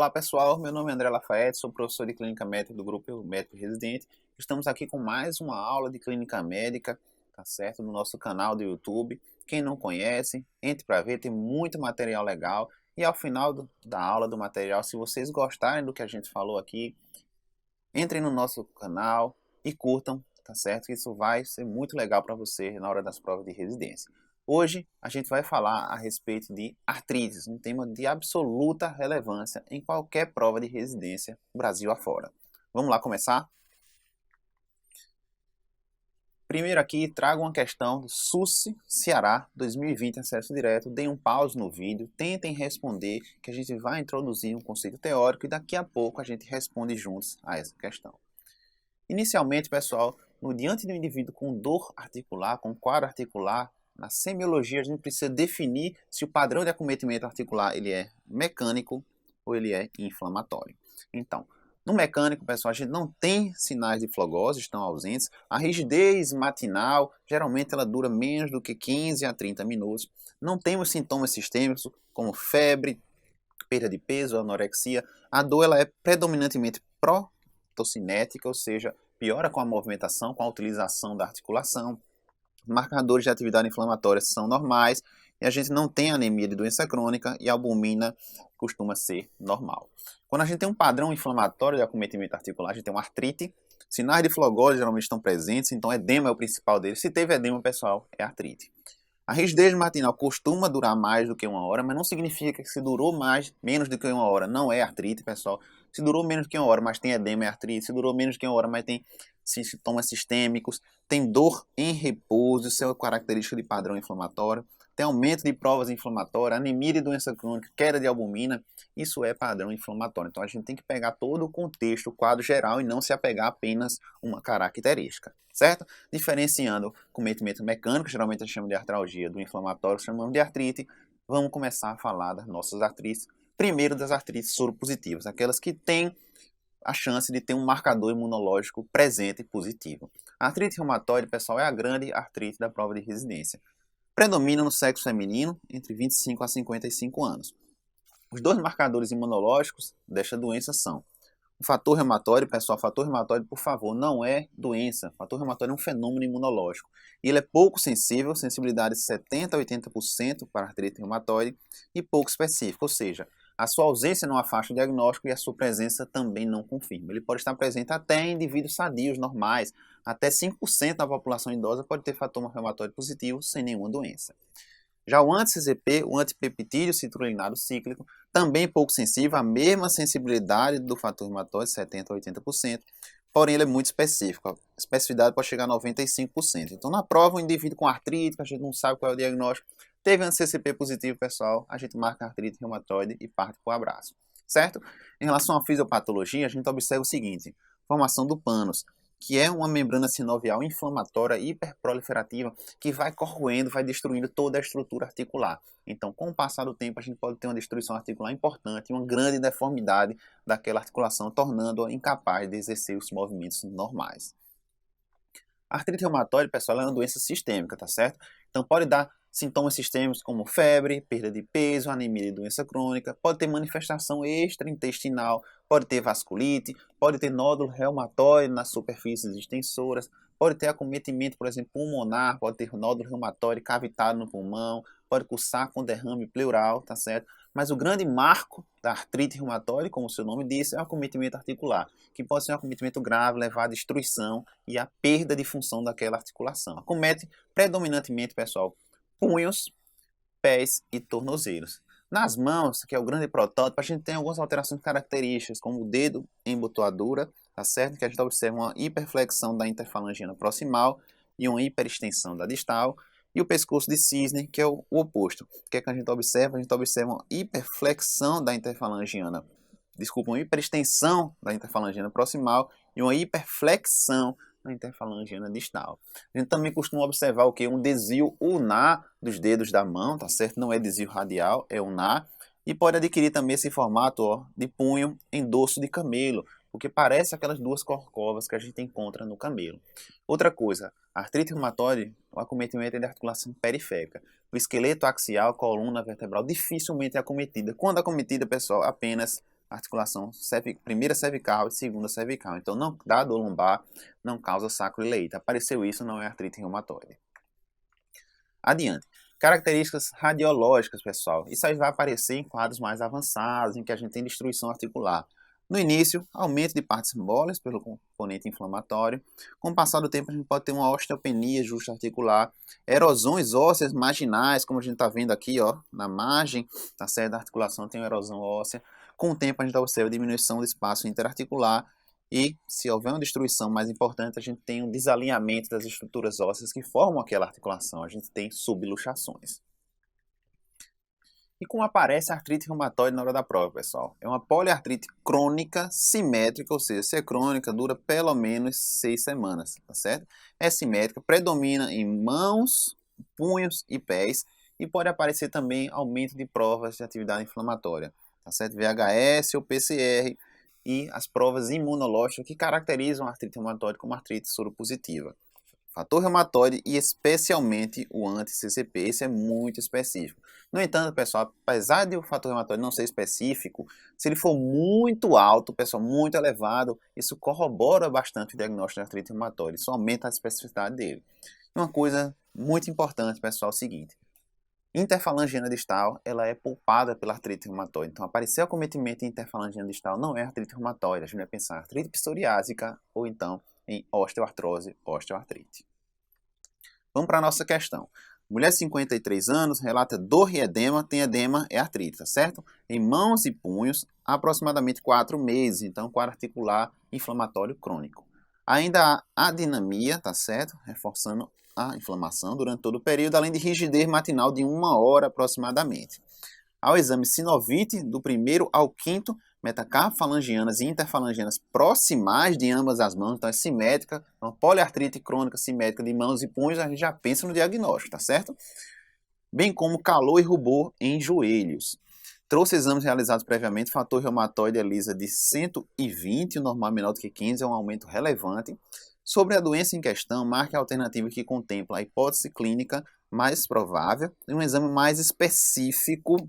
Olá pessoal, meu nome é André Lafayette, sou professor de Clínica Médica do Grupo Médico Residente. Estamos aqui com mais uma aula de Clínica Médica, tá certo? No nosso canal do YouTube. Quem não conhece, entre para ver, tem muito material legal. E ao final da aula do material, se vocês gostarem do que a gente falou aqui, entrem no nosso canal e curtam, tá certo? Isso vai ser muito legal para você na hora das provas de residência. Hoje a gente vai falar a respeito de artrites, um tema de absoluta relevância em qualquer prova de residência, Brasil afora. Vamos lá começar? Primeiro aqui trago uma questão do SUSE Ceará 2020 acesso direto. Deem um pause no vídeo, tentem responder, que a gente vai introduzir um conceito teórico e daqui a pouco a gente responde juntos a essa questão. Inicialmente, pessoal, diante de um indivíduo com dor articular, com quadro articular, na semiologia a gente precisa definir se o padrão de acometimento articular ele é mecânico ou ele é inflamatório. Então, no mecânico, pessoal, a gente não tem sinais de flogose, estão ausentes. A rigidez matinal, geralmente ela dura menos do que 15 a 30 minutos. Não temos sintomas sistêmicos como febre, perda de peso, anorexia. A dor ela é predominantemente protocinética, ou seja, piora com a movimentação, com a utilização da articulação. Marcadores de atividade inflamatória são normais e a gente não tem anemia de doença crônica e a albumina costuma ser normal. Quando a gente tem um padrão inflamatório de acometimento articular, a gente tem uma artrite, sinais de flogose geralmente estão presentes, então edema é o principal deles. Se teve edema, pessoal, é artrite. A rigidez matinal costuma durar mais do que uma hora, mas não significa que se durou menos do que uma hora não é artrite, pessoal. Se durou menos do que uma hora, mas tem edema, é artrite. Se durou menos do que uma hora, mas tem sintomas sistêmicos, tem dor em repouso, isso é uma característica de padrão inflamatório. Tem aumento de provas inflamatórias, anemia de doença crônica, queda de albumina, isso é padrão inflamatório. Então a gente tem que pegar todo o contexto, o quadro geral e não se apegar apenas uma característica, certo? Diferenciando acometimento mecânico, geralmente a gente chama de artralgia, do inflamatório chamamos de artrite. Vamos começar a falar das nossas artrites. Primeiro das artrites soropositivas, aquelas que têm a chance de ter um marcador imunológico presente e positivo. A artrite reumatoide, pessoal, é a grande artrite da prova de residência. Predomina no sexo feminino entre 25 a 55 anos. Os dois marcadores imunológicos desta doença são o fator reumatoide, pessoal, fator reumatoide, por favor, não é doença. O fator reumatoide é um fenômeno imunológico. E ele é pouco sensível, sensibilidade de 70 a 80% para a artrite reumatoide e pouco específico, ou seja, a sua ausência não afasta o diagnóstico e a sua presença também não confirma. Ele pode estar presente até em indivíduos sadios, normais. Até 5% da população idosa pode ter fator reumatoide positivo sem nenhuma doença. Já o anti-CCP, o antipeptídeo citrullinado cíclico, também pouco sensível, a mesma sensibilidade do fator reumatoide, 70 a 80%, porém ele é muito específico, a especificidade pode chegar a 95%. Então na prova, um indivíduo com artrite, que a gente não sabe qual é o diagnóstico, teve anti-CCP positivo, pessoal, a gente marca a artrite reumatoide e parte para o abraço, certo? Em relação à fisiopatologia, a gente observa o seguinte, formação do pânus, que é uma membrana sinovial inflamatória hiperproliferativa que vai corroendo, vai destruindo toda a estrutura articular. Então, com o passar do tempo, a gente pode ter uma destruição articular importante, uma grande deformidade daquela articulação, tornando-a incapaz de exercer os movimentos normais. A artrite reumatoide, pessoal, é uma doença sistêmica, tá certo? Então, pode dar sintomas sistêmicos como febre, perda de peso, anemia de doença crônica, pode ter manifestação extraintestinal, pode ter vasculite, pode ter nódulo reumatoide nas superfícies extensoras, pode ter acometimento, por exemplo, pulmonar, pode ter nódulo reumatoide cavitado no pulmão, pode cursar com derrame pleural, tá certo? Mas o grande marco da artrite reumatoide, como o seu nome diz, é o acometimento articular, que pode ser um acometimento grave, levar à destruição e à perda de função daquela articulação. Acomete predominantemente, pessoal, punhos, pés e tornozelos. Nas mãos, que é o grande protótipo, a gente tem algumas alterações características, como o dedo em botoadura, tá certo? Que a gente observa uma hiperflexão da interfalangiana proximal e uma hiperextensão da distal. E o pescoço de cisne, que é o oposto. O que é que a gente observa? A gente observa uma hiperflexão da interfalangiana, uma hiperextensão da interfalangiana proximal e uma hiperflexão na interfalangiana distal. A gente também costuma observar o que? Um desvio ulnar dos dedos da mão, tá certo? Não é desvio radial, é ulnar. E pode adquirir também esse formato, ó, de punho em dorso de camelo, porque parece aquelas duas corcovas que a gente encontra no camelo. Outra coisa, a artrite reumatoide, o acometimento é de articulação periférica. O esqueleto axial, coluna vertebral, dificilmente é acometida. Quando acometida, pessoal, apenas articulação primeira cervical e segunda cervical. Então não dá dor lombar, não causa sacroileita. Apareceu isso, não é artrite reumatoide. Adiante. Características radiológicas, pessoal. Isso aí vai aparecer em quadros mais avançados, em que a gente tem destruição articular. No início, aumento de partes moles pelo componente inflamatório. Com o passar do tempo, a gente pode ter uma osteopenia justa-articular, erosões ósseas marginais, como a gente está vendo aqui, ó, na margem, tá certo? Da articulação tem uma erosão óssea. Com o tempo, a gente observa diminuição do espaço interarticular e, se houver uma destruição mais importante, a gente tem um desalinhamento das estruturas ósseas que formam aquela articulação. A gente tem subluxações. E como aparece a artrite reumatoide na hora da prova, pessoal? É uma poliartrite crônica simétrica, ou seja, se é crônica, dura pelo menos 6 semanas, tá certo? É simétrica, predomina em mãos, punhos e pés, e pode aparecer também aumento de provas de atividade inflamatória, tá certo? VHS ou PCR e as provas imunológicas que caracterizam a artrite reumatoide como artrite soropositiva. Fator reumatoide e especialmente o anti-CCP. Esse é muito específico. No entanto, pessoal, apesar de o fator reumatoide não ser específico, se ele for muito alto, pessoal, muito elevado, isso corrobora bastante o diagnóstico de artrite reumatoide. Isso aumenta a especificidade dele. Uma coisa muito importante, pessoal, é o seguinte. Interfalangiana distal, ela é poupada pela artrite reumatoide. Então, aparecer acometimento em interfalangiana distal não é artrite reumatoide. A gente vai pensar em artrite psoriásica ou então em osteoartrose, osteoartrite. Vamos para a nossa questão. Mulher de 53 anos, relata dor e edema, tem edema, é artrite, tá certo? Em mãos e punhos, há aproximadamente 4 meses, então quadro articular inflamatório crônico. Ainda há adinamia, tá certo? Reforçando a inflamação durante todo o período, além de rigidez matinal de 1 hora aproximadamente. Ao exame sinovite, do primeiro ao quinto, metacarfalangianas e interfalangianas proximais de ambas as mãos, então é simétrica, uma poliartrite crônica simétrica de mãos e punhos, a gente já pensa no diagnóstico, tá certo? Bem como calor e rubor em joelhos. Trouxe exames realizados previamente, fator reumatoide ELISA de 120, o normal menor do que 15, é um aumento relevante. Sobre a doença em questão, marque a alternativa que contempla a hipótese clínica mais provável e um exame mais específico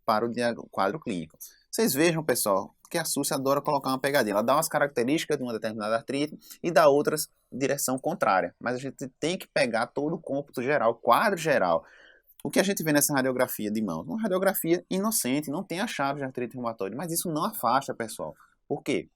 para o quadro clínico. Vocês vejam, pessoal, que a SUS adora colocar uma pegadinha. Ela dá umas características de uma determinada artrite e dá outras direção contrária. Mas a gente tem que pegar todo o cômputo geral, quadro geral. O que a gente vê nessa radiografia de mãos? Uma radiografia inocente, não tem a chave de artrite reumatoide, mas isso não afasta, pessoal. Por quê?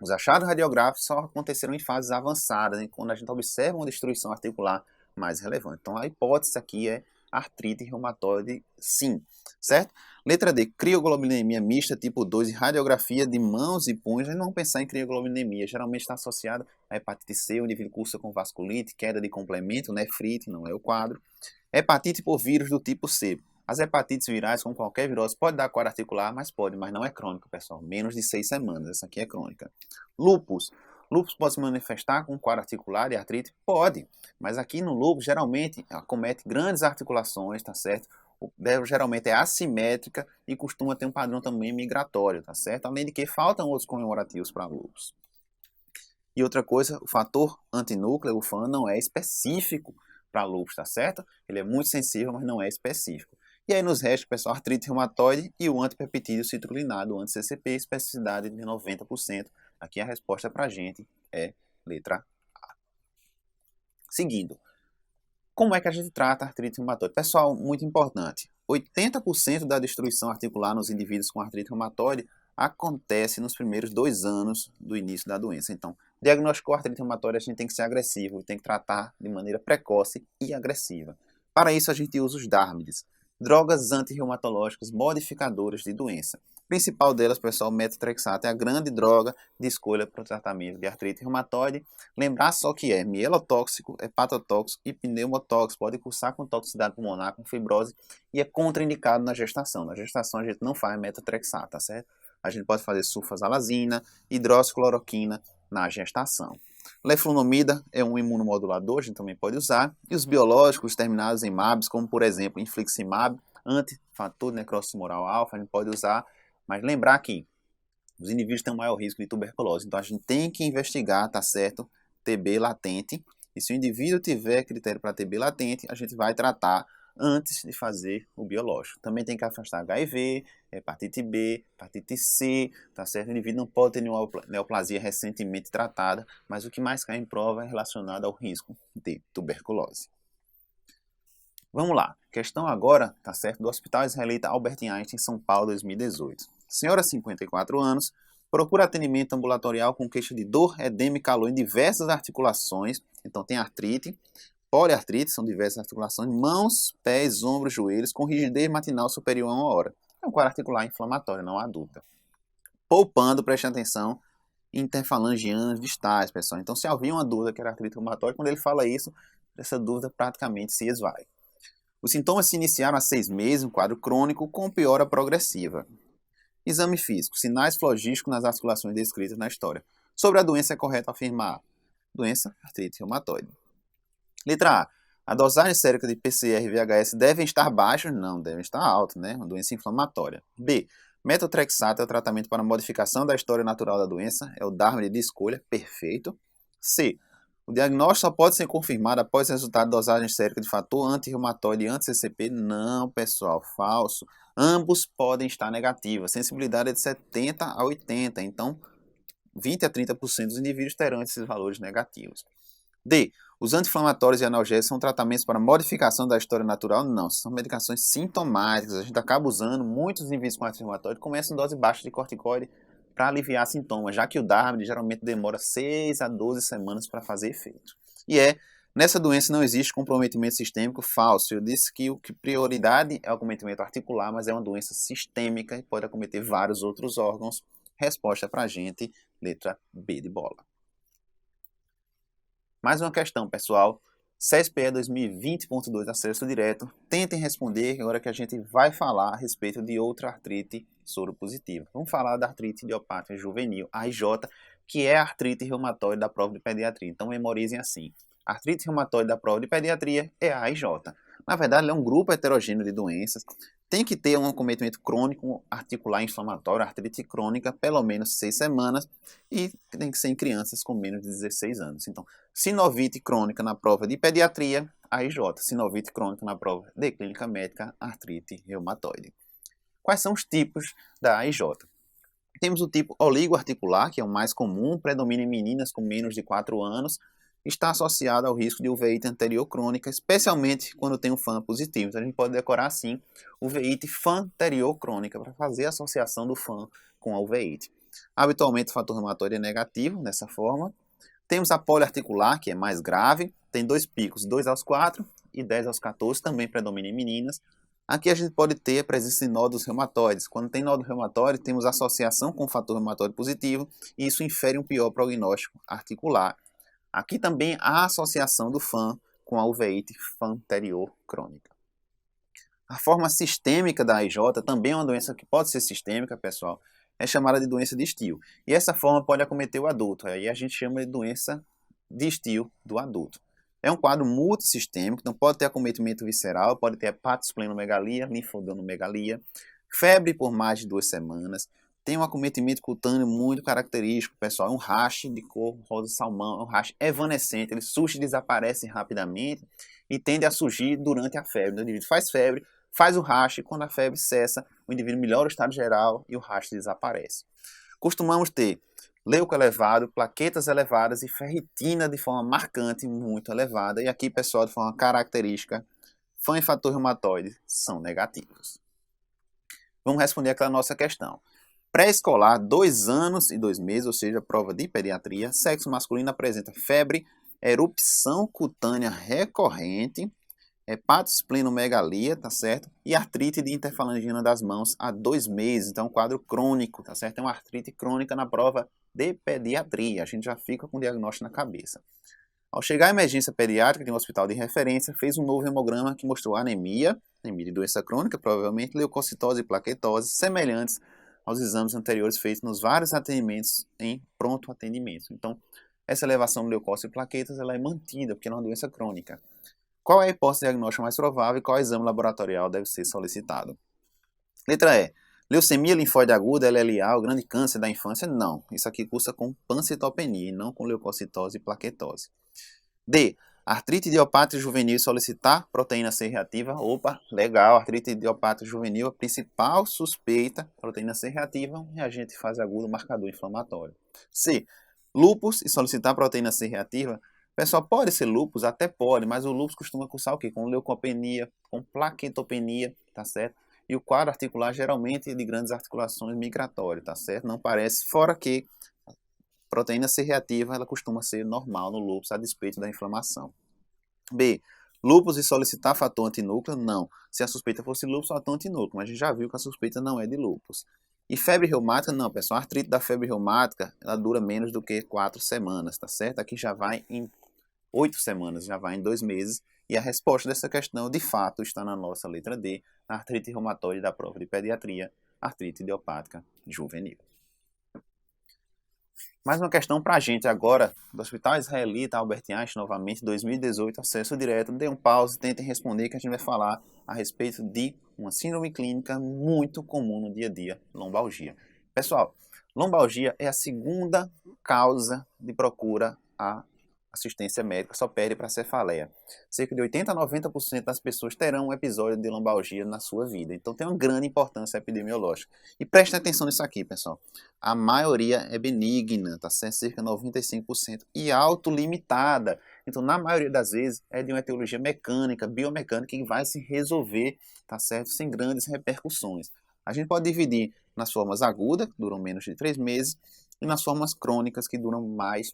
Os achados radiográficos só aconteceram em fases avançadas, quando a gente observa uma destruição articular mais relevante. Então, a hipótese aqui é artrite reumatoide, sim, certo? Letra D, crioglobulinemia mista tipo 2 e radiografia de mãos e punhos. A gente não vamos pensar em crioglobulinemia, geralmente está associada a hepatite C, o indivíduo cursa com vasculite, queda de complemento, nefrite, não é o quadro. Hepatite por vírus do tipo C. As hepatites virais, como qualquer virose, pode dar quadro articular, mas não é crônica, pessoal. Menos de 6 semanas, essa aqui é crônica. Lúpus. Lúpus pode se manifestar com quadro articular e artrite? Pode, mas aqui no lúpus, geralmente, acomete grandes articulações, tá certo? Geralmente é assimétrica e costuma ter um padrão também migratório, tá certo? Além de que faltam outros comemorativos para lúpus. E outra coisa, o fator antinúcleo, o FAN, não é específico para lúpus, tá certo? Ele é muito sensível, mas não é específico. E aí nos resta, pessoal, artrite reumatoide e o antipeptídeo citrullinado, o anti-CCP, especificidade de 90%. Aqui a resposta para a gente é letra A. Seguindo, como é que a gente trata a artrite reumatoide? Pessoal, muito importante, 80% da destruição articular nos indivíduos com artrite reumatoide acontece nos primeiros 2 anos do início da doença. Então, diagnosticou artrite reumatoide, a gente tem que ser agressivo, tem que tratar de maneira precoce e agressiva. Para isso, a gente usa os DARMs, drogas antirreumatológicas modificadoras de doença. A principal delas, pessoal, metotrexato, é a grande droga de escolha para o tratamento de artrite reumatoide. Lembrar só que é mielotóxico, hepatotóxico e pneumotóxico, pode cursar com toxicidade pulmonar, com fibrose e é contraindicado na gestação. Na gestação a gente não faz metotrexato, tá certo? A gente pode fazer sulfasalazina, hidroxicloroquina na gestação. Leflunomida é um imunomodulador, a gente também pode usar. E os biológicos terminados em MABs, como por exemplo infliximab, antifator de necrose tumoral alfa, a gente pode usar. Mas lembrar que os indivíduos têm um maior risco de tuberculose. Então a gente tem que investigar, tá certo? TB latente. E se o indivíduo tiver critério para TB latente, a gente vai tratar antes de fazer o biológico. Também tem que afastar HIV, hepatite B, hepatite C, tá certo? O indivíduo não pode ter nenhuma neoplasia recentemente tratada, mas o que mais cai em prova é relacionado ao risco de tuberculose. Vamos lá, questão agora, tá certo, do Hospital Israelita Albert Einstein, São Paulo, 2018. Senhora, 54 anos, procura atendimento ambulatorial com queixa de dor, edema e calor em diversas articulações. Então tem artrite, poliartrite, são diversas articulações, mãos, pés, ombros, joelhos, com rigidez matinal superior a 1 hora. É um quadro articular inflamatório, não adulta. Poupando, preste atenção, interfalangianas distais, pessoal. Então se havia uma dúvida que era artrite reumatoide, quando ele fala isso, essa dúvida praticamente se esvai. Os sintomas se iniciaram há 6 meses, um quadro crônico com piora progressiva. Exame físico, sinais flogísticos nas articulações descritas na história. Sobre a doença é correto afirmar: doença, artrite reumatoide. Letra A. A dosagem sérica de PCR e VHS devem estar baixas? Não, devem estar altas, né? Uma doença inflamatória. B. Metotrexato é o tratamento para modificação da história natural da doença. É o Dharma de escolha, perfeito. C. O diagnóstico só pode ser confirmado após o resultado de dosagem sérica de fator anti-reumatoide e anti-CCP? Não, pessoal, falso. Ambos podem estar negativos. A sensibilidade é de 70 a 80, então 20 a 30% dos indivíduos terão esses valores negativos. D. Os anti-inflamatórios e analgésicos são tratamentos para modificação da história natural? Não, são medicações sintomáticas. A gente acaba usando, muitos indivíduos com artrite reumatoide começam em dose baixa de corticoide para aliviar sintomas, já que o DARB geralmente demora 6 a 12 semanas para fazer efeito. E nessa doença não existe comprometimento sistêmico, falso. Eu disse que prioridade é o acometimento articular, mas é uma doença sistêmica e pode acometer vários outros órgãos. Resposta para a gente, letra B de bola. Mais uma questão, pessoal. CSPE 2020.2, acesso direto. Tentem responder agora que a gente vai falar a respeito de outra artrite soropositiva. Vamos falar da artrite idiopática juvenil, AIJ, que é a artrite reumatoide da prova de pediatria. Então memorizem assim. A artrite reumatoide da prova de pediatria é a AIJ. Na verdade, ela é um grupo heterogêneo de doenças. Tem que ter um acometimento crônico articular inflamatório, artrite crônica, pelo menos 6 semanas, e tem que ser em crianças com menos de 16 anos. Então, sinovite crônica na prova de pediatria, AIJ. Sinovite crônica na prova de clínica médica, artrite reumatoide. Quais são os tipos da AIJ? Temos o tipo oligoarticular, que é o mais comum, predomina em meninas com menos de 4 anos, está associado ao risco de uveíte anterior crônica, especialmente quando tem um FAM positivo. Então a gente pode decorar assim, uveíte FAM anterior crônica, para fazer a associação do FAM com a uveíte. Habitualmente o fator reumatoide é negativo, dessa forma. Temos a poliarticular, que é mais grave, tem 2 picos, 2 aos 4 e 10 aos 14, também predomina em meninas. Aqui a gente pode ter a presença de nódulos reumatoides. Quando tem nódulo reumatoide, temos associação com o fator reumatoide positivo, e isso infere um pior prognóstico articular. Aqui também há associação do FAM com a uveíte FAM anterior crônica. A forma sistêmica da AIJ também é uma doença que pode ser sistêmica, pessoal, é chamada de doença de Still. E essa forma pode acometer o adulto, aí a gente chama de doença de Still do adulto. É um quadro multissistêmico, então pode ter acometimento visceral, pode ter hepatosplenomegalia, linfodenomegalia, febre por mais de 2 semanas, tem um acometimento cutâneo muito característico, pessoal, é um rash de cor rosa-salmão, é um rash evanescente, ele surge e desaparece rapidamente e tende a surgir durante a febre. O indivíduo faz febre, faz o rash, e quando a febre cessa, o indivíduo melhora o estado geral e o rash desaparece. Costumamos ter leuco elevado, plaquetas elevadas e ferritina de forma marcante, muito elevada. E aqui, pessoal, de forma característica, FAM e fator reumatoide são negativos. Vamos responder aquela nossa questão. Pré-escolar, 2 anos e 2 meses, ou seja, prova de pediatria. Sexo masculino apresenta febre, erupção cutânea recorrente, hepatosplenomegalia, tá certo? E artrite de interfalangina das mãos há 2 meses. Então, quadro crônico, tá certo? É uma artrite crônica na prova de pediatria. A gente já fica com o diagnóstico na cabeça. Ao chegar à emergência pediátrica de um hospital de referência, fez um novo hemograma que mostrou anemia de doença crônica, provavelmente leucocitose e plaquetose, semelhantes aos exames anteriores feitos nos vários atendimentos em pronto atendimento. Então, essa elevação de leucócitos e plaquetas ela é mantida, porque é uma doença crônica. Qual é a hipótese diagnóstica mais provável e qual exame laboratorial deve ser solicitado? Letra E. Leucemia linfóide aguda, LLA, o grande câncer da infância? Não. Isso aqui cursa com pancitopenia e não com leucocitose e plaquetose. D. Artrite idiopática juvenil solicitar proteína C reativa. Opa, legal, artrite idiopática juvenil, a principal suspeita, proteína C reativa, reagente fase aguda, marcador inflamatório. C, lúpus e solicitar proteína C reativa. Pessoal, pode ser lúpus? Até pode, mas o lúpus costuma cursar o quê? Com leucopenia, com plaquetopenia, tá certo? E o quadro articular geralmente é de grandes articulações migratórias, tá certo? Não parece, fora que proteína C reativa, ela costuma ser normal no lúpus, a despeito da inflamação. B, lúpus e solicitar fator antinúcleo? Não. Se a suspeita fosse lúpus, fator antinúcleo, mas a gente já viu que a suspeita não é de lúpus. E febre reumática? Não, pessoal. A artrite da febre reumática, ela dura menos do que 4 semanas, tá certo? Aqui já vai em 8 semanas, já vai em 2 meses. E a resposta dessa questão, de fato, está na nossa letra D, na artrite reumatoide da prova de pediatria, artrite idiopática juvenil. Mais uma questão para a gente agora, do Hospital Israelita Albert Einstein, novamente, 2018, acesso direto. Dê um pause, tentem responder, que a gente vai falar a respeito de uma síndrome clínica muito comum no dia a dia, lombalgia. Pessoal, lombalgia é a segunda causa de procura a assistência médica, só perde para cefaleia. Cerca de 80 a 90% das pessoas terão um episódio de lombalgia na sua vida. Então tem uma grande importância epidemiológica. E prestem atenção nisso aqui, pessoal. A maioria é benigna, tá certo? Cerca de 95%. E autolimitada. Então, na maioria das vezes, é de uma etiologia mecânica, biomecânica, que vai se resolver, tá certo? Sem grandes repercussões. A gente pode dividir nas formas agudas, que duram menos de 3 meses, e nas formas crônicas, que duram mais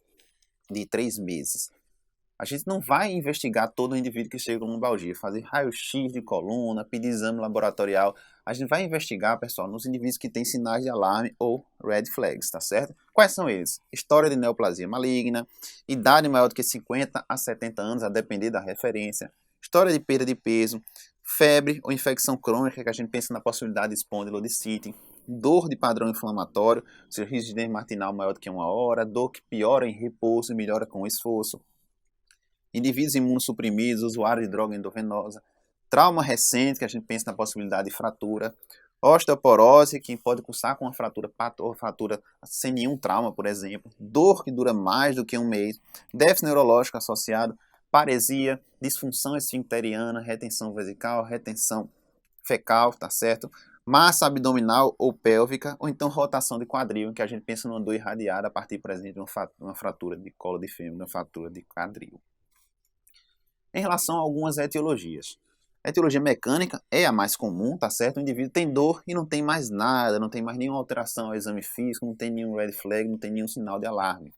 de 3 meses. A gente não vai investigar todo indivíduo que chega com lombalgia, fazer raio-x de coluna, pedir exame laboratorial. A gente vai investigar, pessoal, nos indivíduos que têm sinais de alarme ou red flags, tá certo? Quais são eles? História de neoplasia maligna, idade maior do que 50 a 70 anos, a depender da referência, história de perda de peso, febre ou infecção crônica, que a gente pensa na possibilidade de espondilodicite, dor de padrão inflamatório, ou seja, rigidez matinal maior do que 1 hora, dor que piora em repouso e melhora com esforço, indivíduos imunossuprimidos, usuários de droga endovenosa, trauma recente, que a gente pensa na possibilidade de fratura, osteoporose, que pode cursar com uma fratura sem nenhum trauma, por exemplo, dor que dura mais do que 1 mês, déficit neurológico associado, paresia, disfunção esfincteriana, retenção vesical, retenção fecal, tá certo? Massa abdominal ou pélvica, ou então rotação de quadril, em que a gente pensa numa dor irradiada a partir, por exemplo, de uma fratura de colo de fêmur, uma fratura de quadril. Em relação a algumas etiologias. A etiologia mecânica é a mais comum, tá certo? O indivíduo tem dor e não tem mais nada, não tem mais nenhuma alteração ao exame físico, não tem nenhum red flag, não tem nenhum sinal de alarme.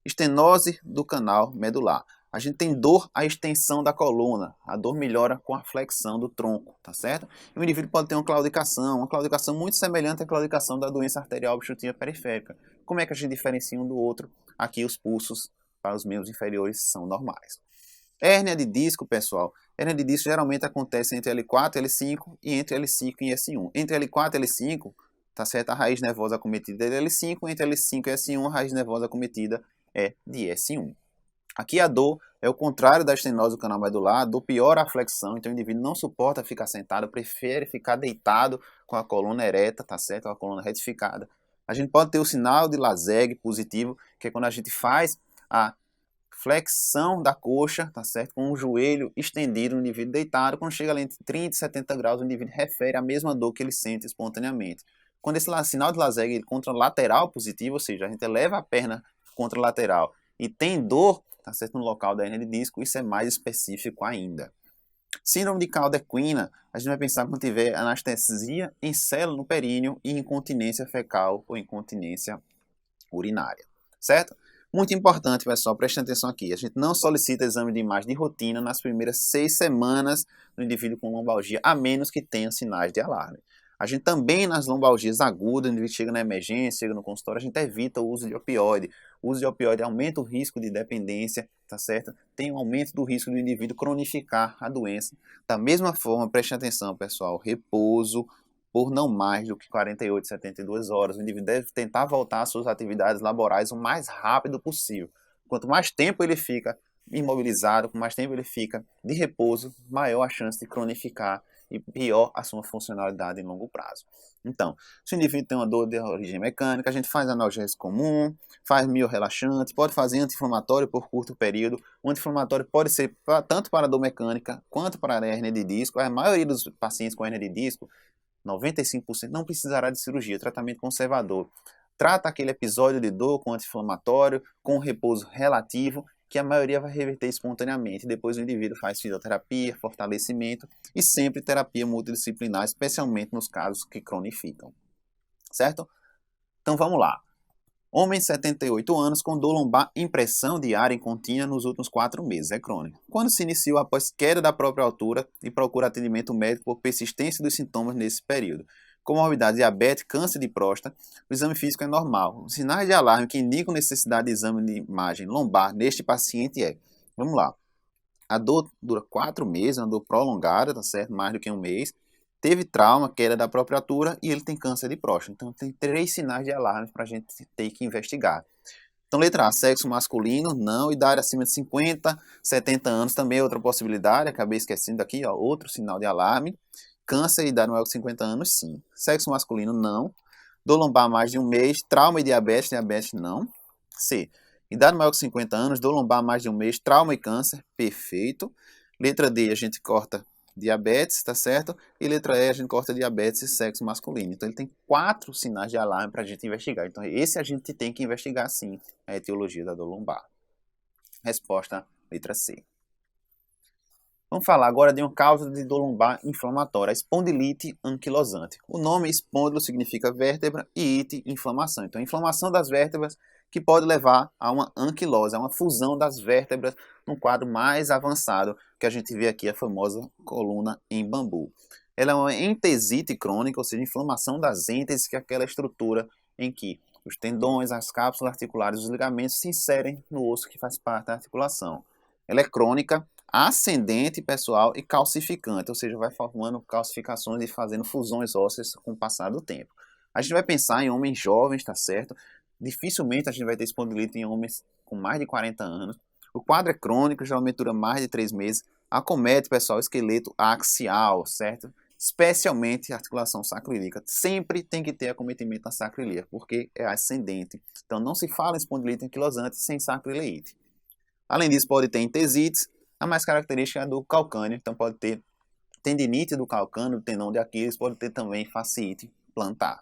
Estenose do canal medular. A gente tem dor à extensão da coluna. A dor melhora com a flexão do tronco, tá certo? E o indivíduo pode ter uma claudicação muito semelhante à claudicação da doença arterial obstrutiva periférica. Como é que a gente diferencia um do outro? Aqui os pulsos para os membros inferiores são normais. Hérnia de disco, pessoal. Hérnia de disco geralmente acontece entre L4 e L5 e entre L5 e S1. Entre L4 e L5, tá certo? A raiz nervosa acometida é de L5, entre L5 e S1 a raiz nervosa acometida é de S1. Aqui a dor é o contrário da estenose do canal medular, a dor piora a flexão, então o indivíduo não suporta ficar sentado, prefere ficar deitado com a coluna ereta, tá certo? Com a coluna retificada. A gente pode ter o sinal de Laseg positivo, que é quando a gente faz a flexão da coxa, tá certo? Com o joelho estendido no indivíduo deitado, quando chega ali entre 30 e 70 graus, o indivíduo refere a mesma dor que ele sente espontaneamente. Quando esse sinal de Laseg contralateral positivo, ou seja, a gente eleva a perna contralateral e tem dor, tá certo, no local da hérnia de disco, isso é mais específico ainda. Síndrome de Caldequina, a gente vai pensar quando tiver anestesia em célula no períneo e incontinência fecal ou incontinência urinária, certo? Muito importante, pessoal, prestem atenção aqui. A gente não solicita exame de imagem de rotina nas primeiras 6 semanas do indivíduo com lombalgia, a menos que tenha sinais de alarme. A gente também, nas lombalgias agudas, o indivíduo chega na emergência, chega no consultório, a gente evita o uso de opioide. O uso de opioide aumenta o risco de dependência, tá certo? Tem um aumento do risco do indivíduo cronificar a doença. Da mesma forma, prestem atenção, pessoal, repouso por não mais do que 48, 72 horas. O indivíduo deve tentar voltar às suas atividades laborais o mais rápido possível. Quanto mais tempo ele fica imobilizado, com mais tempo ele fica de repouso, maior a chance de cronificar e pior a sua funcionalidade em longo prazo. Então, se o indivíduo tem uma dor de origem mecânica, a gente faz analgésico comum, faz miorrelaxante, pode fazer anti-inflamatório por curto período. O anti-inflamatório pode ser tanto para a dor mecânica quanto para a hérnia de disco. A maioria dos pacientes com hérnia de disco, 95%, não precisará de cirurgia, tratamento conservador. Trata aquele episódio de dor com anti-inflamatório, com repouso relativo, que a maioria vai reverter espontaneamente. Depois o indivíduo faz fisioterapia, fortalecimento e sempre terapia multidisciplinar, especialmente nos casos que cronificam. Certo? Então vamos lá. Homem de 78 anos com dor lombar, impressão diária e contínua nos últimos 4 meses, é crônico. Quando se iniciou após queda da própria altura e procura atendimento médico por persistência dos sintomas nesse período. Comorbidade, diabetes, câncer de próstata, o exame físico é normal. Os sinais de alarme que indicam necessidade de exame de imagem lombar neste paciente vamos lá, a dor dura 4 meses, uma dor prolongada, tá certo? Mais do que um mês. Teve trauma, queda da própria altura e ele tem câncer de próstata. Então tem 3 sinais de alarme para a gente ter que investigar. Então letra A, sexo masculino, não, idade acima de 50, 70 anos também é outra possibilidade, acabei esquecendo aqui, ó, outro sinal de alarme. Câncer, idade maior que 50 anos, sim. Sexo masculino, não. Dor lombar mais de um mês. Trauma e diabetes, não. C. Idade maior que 50 anos, dor lombar mais de um mês, trauma e câncer, perfeito. Letra D, a gente corta diabetes, tá certo? E letra E, a gente corta diabetes e sexo masculino. Então ele tem 4 sinais de alarme para a gente investigar. Então esse a gente tem que investigar sim, a etiologia da dor lombar. Resposta, letra C. Vamos falar agora de uma causa de dor lombar inflamatória, a espondilite anquilosante. O nome espôndilo significa vértebra e ite, inflamação. Então, inflamação das vértebras que pode levar a uma anquilose, a uma fusão das vértebras num quadro mais avançado, que a gente vê aqui, a famosa coluna em bambu. Ela é uma entesite crônica, ou seja, inflamação das entes, que é aquela estrutura em que os tendões, as cápsulas articulares, os ligamentos se inserem no osso que faz parte da articulação. Ela é crônica, ascendente, pessoal, e calcificante, ou seja, vai formando calcificações e fazendo fusões ósseas com o passar do tempo. A gente vai pensar em homens jovens, tá certo? Dificilmente a gente vai ter espondilite em homens com mais de 40 anos. O quadro é crônico, geralmente dura mais de 3 meses. Acomete, pessoal, o esqueleto axial, certo? Especialmente a articulação sacroiliaca. Sempre tem que ter acometimento na sacroiliaca, porque é ascendente. Então não se fala em espondilite anquilosante sem sacroileite. Além disso, pode ter entesites. A mais característica é do calcâneo, então pode ter tendinite do calcâneo, do tendão de Aquiles, pode ter também fasciite plantar.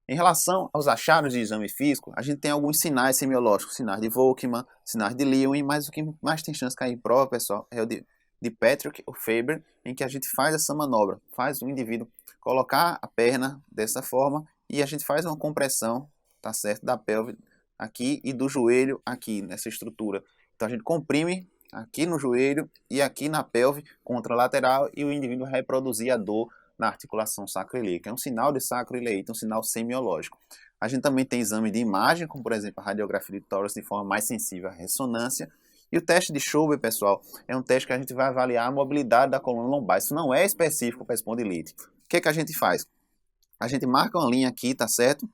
Em relação aos achados de exame físico, a gente tem alguns sinais semiológicos, sinais de Volkmann, sinais de Lewin, mas o que mais tem chance de cair em prova, pessoal, é o de Patrick ou Faber, em que a gente faz essa manobra, faz o indivíduo colocar a perna dessa forma e a gente faz uma compressão, tá certo, da pelve aqui e do joelho aqui, nessa estrutura. Então a gente comprime aqui no joelho e aqui na pelve contralateral e o indivíduo vai reproduzir a dor na articulação sacroiliaca. É um sinal de sacroileite, um sinal semiológico. A gente também tem exame de imagem, como por exemplo a radiografia de tórax de forma mais sensível à ressonância. E o teste de Schober, pessoal, é um teste que a gente vai avaliar a mobilidade da coluna lombar. Isso não é específico para espondilite. O que é que a gente faz? A gente marca uma linha aqui, tá certo?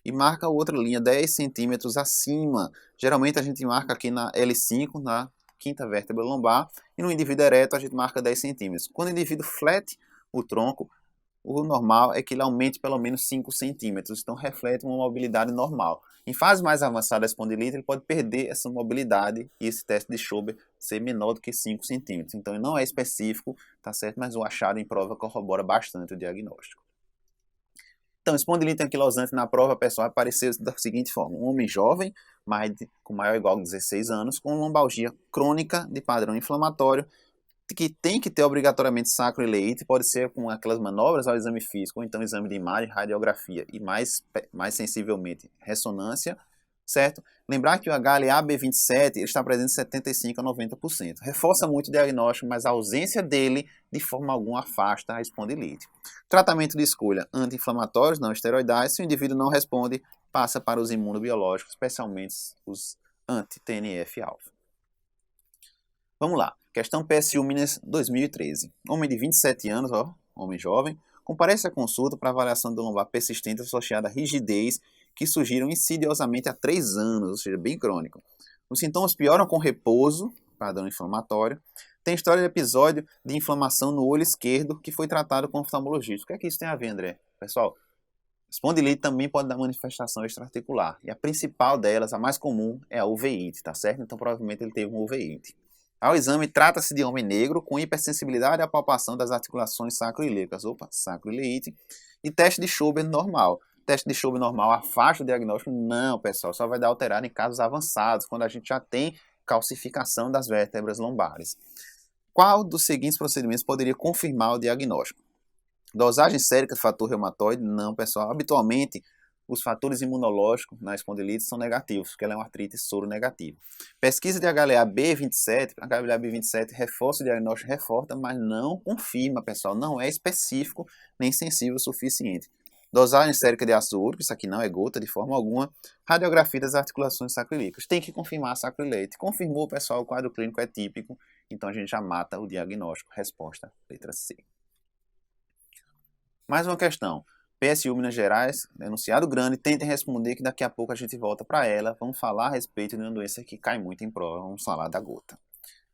E marca outra linha 10 centímetros acima. Geralmente a gente marca aqui na L5, na quinta vértebra lombar, e no indivíduo ereto a gente marca 10 centímetros. Quando o indivíduo flete o tronco, o normal é que ele aumente pelo menos 5 centímetros, então reflete uma mobilidade normal. Em fase mais avançada da espondilite, ele pode perder essa mobilidade e esse teste de Schober ser menor do que 5 centímetros. Então ele não é específico, tá certo? Mas o achado em prova corrobora bastante o diagnóstico. Então, espondilite anquilosante na prova, pessoal, apareceu da seguinte forma: um homem jovem, com maior ou igual a 16 anos, com lombalgia crônica de padrão inflamatório, que tem que ter obrigatoriamente sacroileite, pode ser com aquelas manobras ao exame físico, ou então exame de imagem, radiografia e mais sensivelmente ressonância, certo? Lembrar que o HLA-B27 está presente em 75% a 90%. Reforça muito o diagnóstico, mas a ausência dele, de forma alguma, afasta a espondilite. Tratamento de escolha: anti-inflamatórios, não esteroidais. Se o indivíduo não responde, passa para os imunobiológicos, especialmente os anti-TNF-alfa. Vamos lá. Questão PSU Minas 2013. Homem de 27 anos, homem jovem, comparece à consulta para avaliação do lombar persistente associada à rigidez que surgiram insidiosamente há 3 anos, ou seja, bem crônico. Os sintomas pioram com repouso, padrão inflamatório, Tem história de episódio de inflamação no olho esquerdo que foi tratado com oftalmologista. O que é que isso tem a ver, André? Pessoal, espondilite também pode dar manifestação extraarticular. E a principal delas, a mais comum, é a uveíte, tá certo? Então provavelmente ele teve uma uveíte. Ao exame, trata-se de homem negro com hipersensibilidade à palpação das articulações sacroileicas, sacroileite, e teste de Schober normal. Teste de Schober normal afasta o diagnóstico? Não, pessoal, só vai dar alterado em casos avançados, quando a gente já tem calcificação das vértebras lombares. Qual dos seguintes procedimentos poderia confirmar o diagnóstico? Dosagem sérica do fator reumatoide? Não, pessoal. Habitualmente, os fatores imunológicos na espondilite são negativos, porque ela é uma artrite soro-negativa. Pesquisa de HLA-B27, HLA-B27 reforça o diagnóstico, reforça, mas não confirma, pessoal. Não é específico nem sensível o suficiente. Dosagem sérica de ácido úrico, isso aqui não é gota de forma alguma. Radiografia das articulações sacroiliacas. Tem que confirmar a sacroileite. Confirmou, pessoal, o quadro clínico é típico, então a gente já mata o diagnóstico. Resposta, letra C. Mais uma questão. PSU Minas Gerais, enunciado grande, tentem responder que daqui a pouco a gente volta para ela. Vamos falar a respeito de uma doença que cai muito em prova. Vamos falar da gota.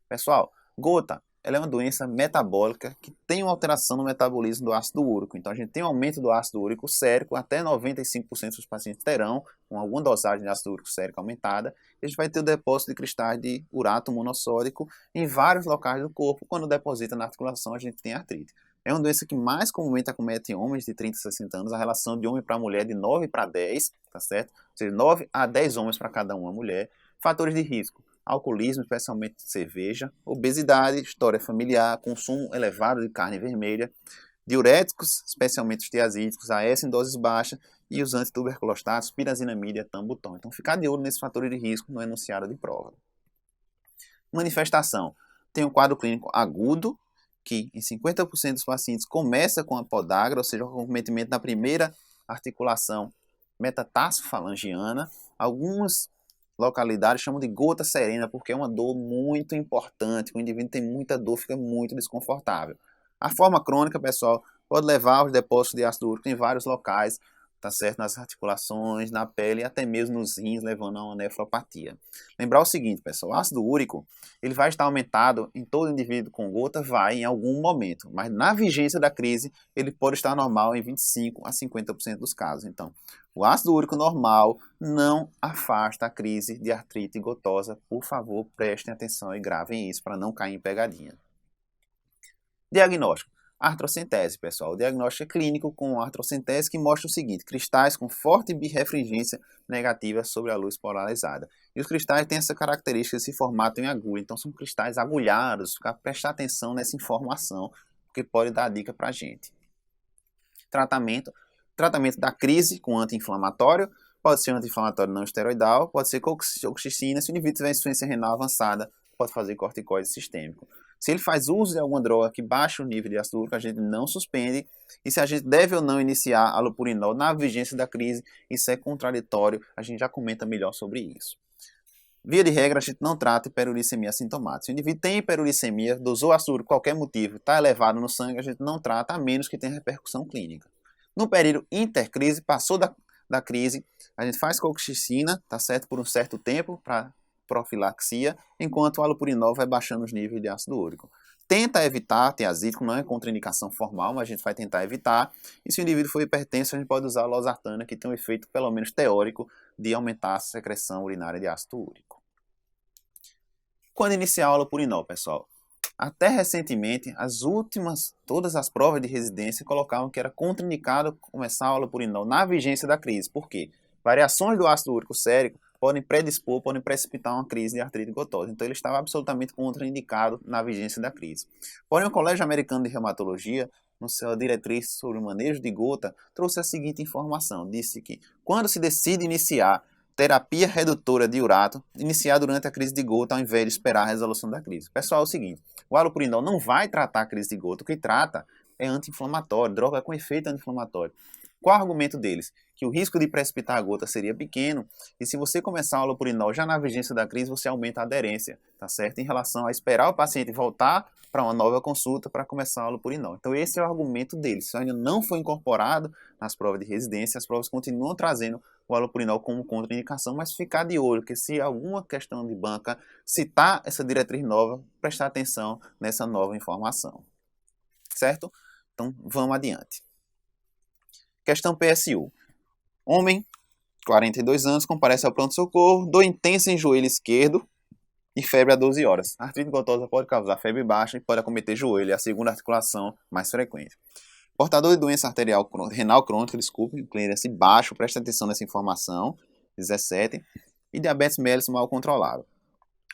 Pessoal, gota, ela é uma doença metabólica que tem uma alteração no metabolismo do ácido úrico. Então a gente tem um aumento do ácido úrico sérico, até 95% dos pacientes terão com alguma dosagem de ácido úrico sérico aumentada. A gente vai ter o depósito de cristais de urato monossódico em vários locais do corpo. Quando deposita na articulação, a gente tem artrite. É uma doença que mais comumente acomete em homens de 30 a 60 anos. A relação de homem para mulher é de 9 para 10, tá certo? Ou seja, 9 a 10 homens para cada uma mulher. Fatores de risco: alcoolismo, especialmente cerveja, obesidade, história familiar, consumo elevado de carne vermelha, diuréticos, especialmente os tiazídicos, AS em doses baixas e os antituberculostatos, pirazinamida, tambutom. Então, ficar de olho nesses fatores de risco no enunciado de prova. Manifestação: tem um quadro clínico agudo, que em 50% dos pacientes começa com a podagra, ou seja, o comprometimento da primeira articulação metatarsofalangiana. Algumas localidades chamam de gota serena, porque é uma dor muito importante. O indivíduo tem muita dor, fica muito desconfortável. A forma crônica, pessoal, pode levar aos depósitos de ácido úrico em vários locais, tá certo? Nas articulações, na pele e até mesmo nos rins, levando a uma nefropatia. Lembrar o seguinte, pessoal, o ácido úrico, ele vai estar aumentado em todo indivíduo com gota, vai em algum momento, mas na vigência da crise, ele pode estar normal em 25 a 50% dos casos. Então, o ácido úrico normal não afasta a crise de artrite gotosa. Por favor, prestem atenção e gravem isso para não cair em pegadinha. Diagnóstico: artrocentese, pessoal. O diagnóstico é clínico com artrocentese, que mostra o seguinte: cristais com forte birrefringência negativa sobre a luz polarizada. E os cristais têm essa característica de se formatam em agulha, então são cristais agulhados. Prestar atenção nessa informação, porque pode dar dica para a gente. Tratamento da crise com anti-inflamatório. Pode ser anti-inflamatório não esteroidal, pode ser colchicina. Se o indivíduo tiver insuficiência renal avançada, pode fazer corticoide sistêmico. Se ele faz uso de alguma droga que baixa o nível de ácido úrico, a gente não suspende. E se a gente deve ou não iniciar allopurinol na vigência da crise, isso é contraditório, a gente já comenta melhor sobre isso. Via de regra, a gente não trata hiperuricemia assintomática. Se o indivíduo tem hiperuricemia, dosou ácido úrico por qualquer motivo, está elevado no sangue, a gente não trata, a menos que tenha repercussão clínica. No período intercrise, passou da crise, a gente faz colchicina, tá certo, por um certo tempo, para profilaxia, enquanto o allopurinol vai baixando os níveis de ácido úrico. Tenta evitar tiazídico, não é contraindicação formal, mas a gente vai tentar evitar. E se o indivíduo for hipertenso, a gente pode usar a losartana, que tem um efeito, pelo menos teórico, de aumentar a secreção urinária de ácido úrico. Quando iniciar o allopurinol, pessoal? Até recentemente, todas as provas de residência colocavam que era contraindicado começar o allopurinol na vigência da crise. Por quê? Variações do ácido úrico sérico podem precipitar uma crise de artrite gotosa. Então ele estava absolutamente contraindicado na vigência da crise. Porém, o Colégio Americano de Reumatologia, no seu diretriz sobre o manejo de gota, trouxe a seguinte informação. Disse que quando se decide iniciar terapia redutora de urato, iniciar durante a crise de gota ao invés de esperar a resolução da crise. Pessoal, é o seguinte: o allopurinol não vai tratar a crise de gota, o que trata é anti-inflamatório, droga com efeito anti-inflamatório. Qual o argumento deles? Que o risco de precipitar a gota seria pequeno, e se você começar o allopurinol já na vigência da crise, você aumenta a aderência, tá certo? Em relação a esperar o paciente voltar para uma nova consulta para começar o allopurinol. Então esse é o argumento deles. Isso ainda não foi incorporado nas provas de residência, as provas continuam trazendo o halopurinol como contraindicação, mas ficar de olho, que se alguma questão de banca citar essa diretriz nova, prestar atenção nessa nova informação. Certo? Então, vamos adiante. Questão PSU. Homem, 42 anos, comparece ao pronto-socorro, dor intensa em joelho esquerdo e febre a 12 horas. A artrite gotosa pode causar febre baixa e pode acometer joelho, é a segunda articulação mais frequente. Portador de doença arterial renal crônica, clearance baixo, presta atenção nessa informação, 17, e diabetes mellitus mal controlado.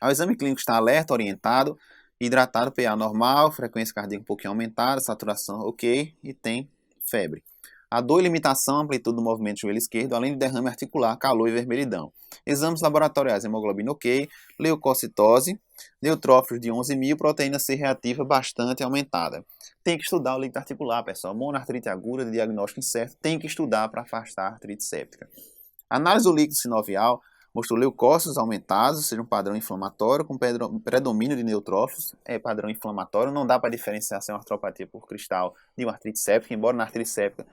O exame clínico está alerta, orientado, hidratado, PA normal, frequência cardíaca um pouquinho aumentada, saturação ok, e tem febre. A dor e limitação, amplitude do movimento do joelho esquerdo, além de derrame articular, calor e vermelhidão. Exames laboratoriais, hemoglobina ok, leucocitose, neutrófilos de 11.000, proteína C reativa bastante aumentada. Tem que estudar o líquido articular, pessoal. Monoartrite aguda de diagnóstico incerto, tem que estudar para afastar a artrite séptica. Análise do líquido sinovial mostrou leucócitos aumentados, ou seja, um padrão inflamatório com predomínio de neutrófilos, é padrão inflamatório, não dá para diferenciar se é uma artropatia por cristal de uma artrite séptica, embora na artrite séptica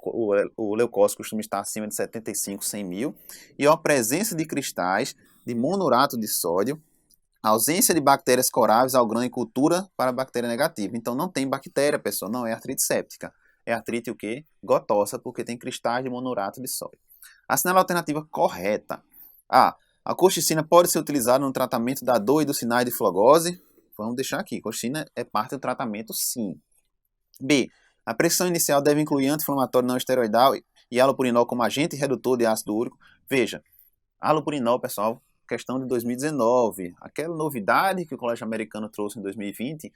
o leucócito costuma estar acima de 75, 100 mil, e a presença de cristais de monourato de sódio, ausência de bactérias coráveis ao grão em cultura para bactéria negativa. Então não tem bactéria, pessoal, não é artrite séptica. É artrite o quê? Gotosa, porque tem cristais de monourato de sódio. Assinala a alternativa correta. A. A colchicina pode ser utilizada no tratamento da dor e dos sinais de flogose. Vamos deixar aqui. Colchicina é parte do tratamento, sim. B. A prescrição inicial deve incluir anti-inflamatório não esteroidal e halopurinol como agente redutor de ácido úrico. Veja, halopurinol, pessoal, questão de 2019. Aquela novidade que o Colégio Americano trouxe em 2020,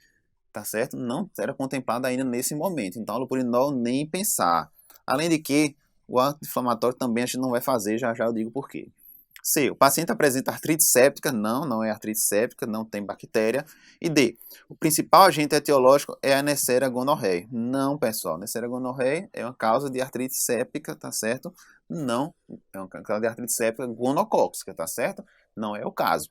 tá certo? Não era contemplada ainda nesse momento. Então, halopurinol nem pensar. Além de que, o anti-inflamatório também a gente não vai fazer, já eu digo por quê. C. O paciente apresenta artrite séptica. Não é artrite séptica, não tem bactéria. E D. O principal agente etiológico é a Neisseria gonorrhoeae. Não, pessoal. Neisseria gonorrhoeae é uma causa de artrite séptica, tá certo? Não, é uma causa de artrite séptica gonocócica, tá certo? Não é o caso.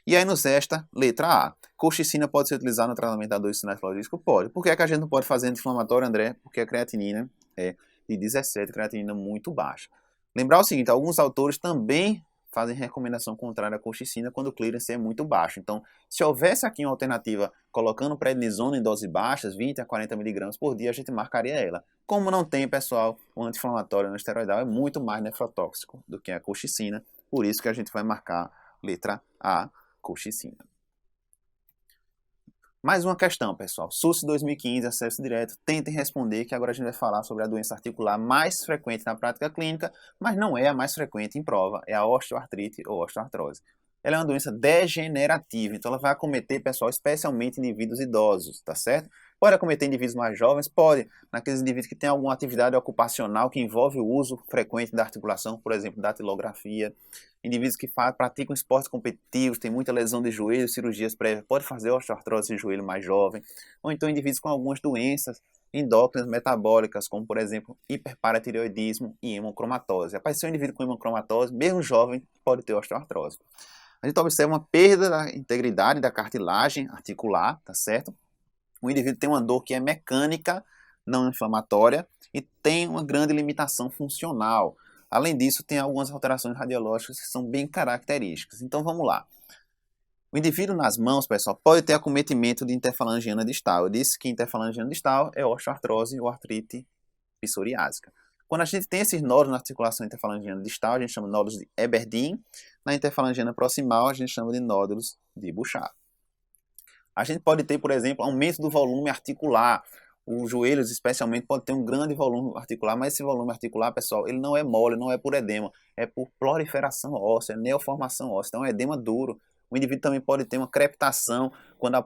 E aí nos resta letra A. Colchicina pode ser utilizada no tratamento da dor e sinais flogísticos? Pode. Por que a gente não pode fazer anti-inflamatório, André? Porque a creatinina é de 17, creatinina muito baixa. Lembrar o seguinte, alguns autores também fazem recomendação contrária à colchicina quando o clearance é muito baixo. Então, se houvesse aqui uma alternativa colocando prednisona em doses baixas, 20 a 40 mg por dia, a gente marcaria ela. Como não tem, pessoal, o anti-inflamatório não esteroidal é muito mais nefrotóxico do que a colchicina, por isso que a gente vai marcar letra A, colchicina. Mais uma questão, pessoal. SUS 2015, acesso direto. Tentem responder, que agora a gente vai falar sobre a doença articular mais frequente na prática clínica, mas não é a mais frequente em prova, é a osteoartrite ou osteoartrose. Ela é uma doença degenerativa, então ela vai acometer, pessoal, especialmente indivíduos idosos, tá certo? Pode acometer indivíduos mais jovens, pode, naqueles indivíduos que têm alguma atividade ocupacional que envolve o uso frequente da articulação, por exemplo, datilografia. Indivíduos que praticam esportes competitivos, têm muita lesão de joelho, cirurgias prévias, pode fazer osteoartrose de joelho mais jovem. Ou então indivíduos com algumas doenças endócrinas metabólicas, como por exemplo, hiperparatireoidismo e hemocromatose. Apareceu um indivíduo com hemocromatose, mesmo jovem, pode ter osteoartrose. A gente observa uma perda da integridade da cartilagem articular, tá certo? O indivíduo tem uma dor que é mecânica, não inflamatória, e tem uma grande limitação funcional. Além disso, tem algumas alterações radiológicas que são bem características. Então vamos lá. O indivíduo nas mãos, pessoal, pode ter acometimento de interfalangiana distal. Eu disse que interfalangiana distal é osteoartrose ou artrite psoriásica. Quando a gente tem esses nódulos na articulação interfalangiana distal, a gente chama de nódulos de Aberdeen. Na interfalangiana proximal, a gente chama de nódulos de Bouchard. A gente pode ter, por exemplo, aumento do volume articular. Os joelhos, especialmente, pode ter um grande volume articular, mas esse volume articular, pessoal, ele não é mole, não é por edema, é por proliferação óssea, neoformação óssea, então é um edema duro. O indivíduo também pode ter uma crepitação quando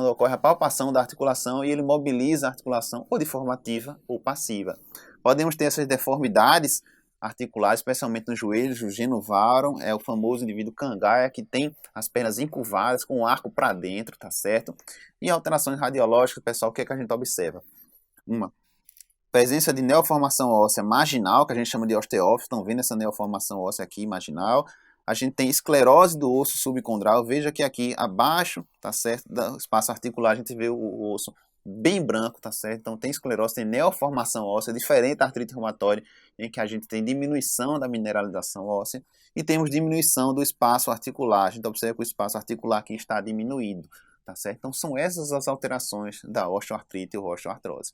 ocorre a palpação da articulação e ele mobiliza a articulação ou de forma ativa ou passiva. Podemos ter essas deformidades articulares, especialmente nos joelhos, o genovarum, é o famoso indivíduo cangaia, que tem as pernas encurvadas, com o arco para dentro, tá certo? E alterações radiológicas, pessoal, o que é que a gente observa? Uma, presença de neoformação óssea marginal, que a gente chama de osteófise, estão vendo essa neoformação óssea aqui, marginal. A gente tem esclerose do osso subcondral, veja que aqui abaixo, tá certo, do espaço articular, a gente vê o osso bem branco, tá certo? Então tem esclerose, tem neoformação óssea, diferente da artrite reumatoide, em que a gente tem diminuição da mineralização óssea e temos diminuição do espaço articular. A gente observa que o espaço articular aqui está diminuído, tá certo? Então são essas as alterações da osteoartrite ou osteoartrose.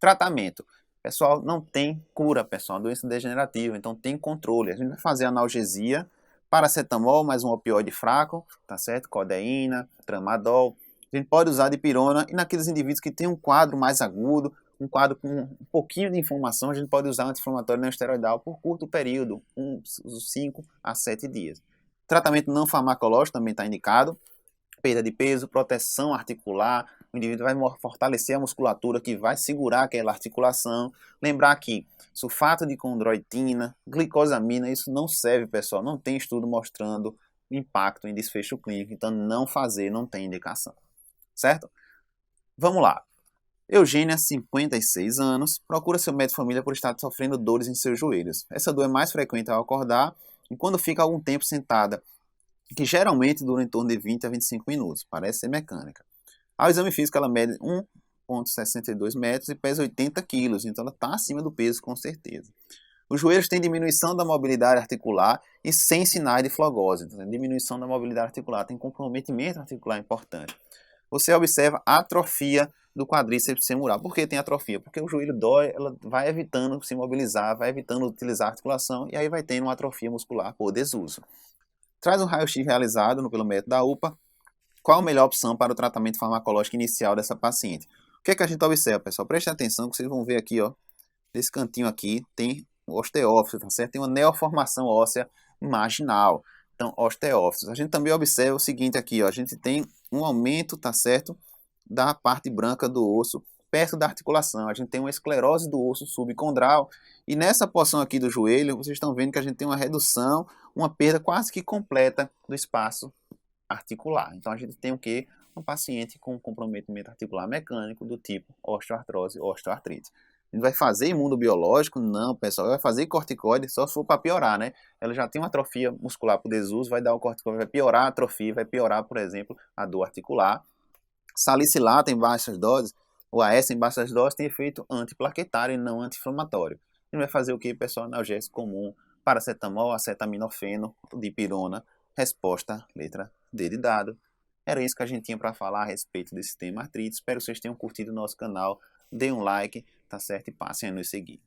Tratamento. Pessoal, não tem cura, pessoal, doença degenerativa, então tem controle. A gente vai fazer analgesia, paracetamol mais um opioide fraco, tá certo? Codeína, tramadol. A gente pode usar dipirona e naqueles indivíduos que têm um quadro mais agudo, um quadro com um pouquinho de inflamação, a gente pode usar anti-inflamatório não esteroidal por curto período, uns 5 a 7 dias. Tratamento não farmacológico também está indicado, perda de peso, proteção articular, o indivíduo vai fortalecer a musculatura que vai segurar aquela articulação. Lembrar que sulfato de condroitina, glicosamina, isso não serve, pessoal, não tem estudo mostrando impacto em desfecho clínico, então não fazer, não tem indicação. Certo? Vamos lá. Eugênia, 56 anos, procura seu médico de família por estar sofrendo dores em seus joelhos. Essa dor é mais frequente ao acordar e quando fica algum tempo sentada, que geralmente dura em torno de 20 a 25 minutos, parece ser mecânica. Ao exame físico, ela mede 1,62 metros e pesa 80 quilos, então ela está acima do peso com certeza. Os joelhos têm diminuição da mobilidade articular e sem sinais de flogose, então, diminuição da mobilidade articular, tem comprometimento articular importante. Você observa a atrofia do quadríceps femoral. Por que tem atrofia? Porque o joelho dói, ela vai evitando se mobilizar, vai evitando utilizar a articulação e aí vai tendo uma atrofia muscular por desuso. Traz um raio-x realizado pelo método da UPA. Qual a melhor opção para o tratamento farmacológico inicial dessa paciente? O que é que a gente observa, pessoal? Prestem atenção que vocês vão ver aqui, ó, nesse cantinho aqui tem osteófitos, tá certo? Tem uma neoformação óssea marginal. Então, osteófitos. A gente também observa o seguinte aqui, ó, a gente tem um aumento, tá certo, da parte branca do osso perto da articulação. A gente tem uma esclerose do osso subcondral e nessa porção aqui do joelho, vocês estão vendo que a gente tem uma redução, uma perda quase que completa do espaço articular. Então a gente tem o quê? Um paciente com comprometimento articular mecânico do tipo osteoartrose ou osteoartrite. A gente vai fazer imunobiológico? Não, pessoal. Vai fazer corticoide só se for para piorar, né? Ela já tem uma atrofia muscular por desuso, vai dar o corticoide, vai piorar a atrofia, vai piorar, por exemplo, a dor articular. Salicilato em baixas doses, o AS em baixas doses tem efeito antiplaquetário e não anti-inflamatório. A gente vai fazer o que, pessoal? Analgésico comum, paracetamol, acetaminofeno, dipirona. Resposta, letra D de dado. Era isso que a gente tinha para falar a respeito desse tema artrite. Espero que vocês tenham curtido o nosso canal. Deem um like, tá certo? E passem a nos seguir.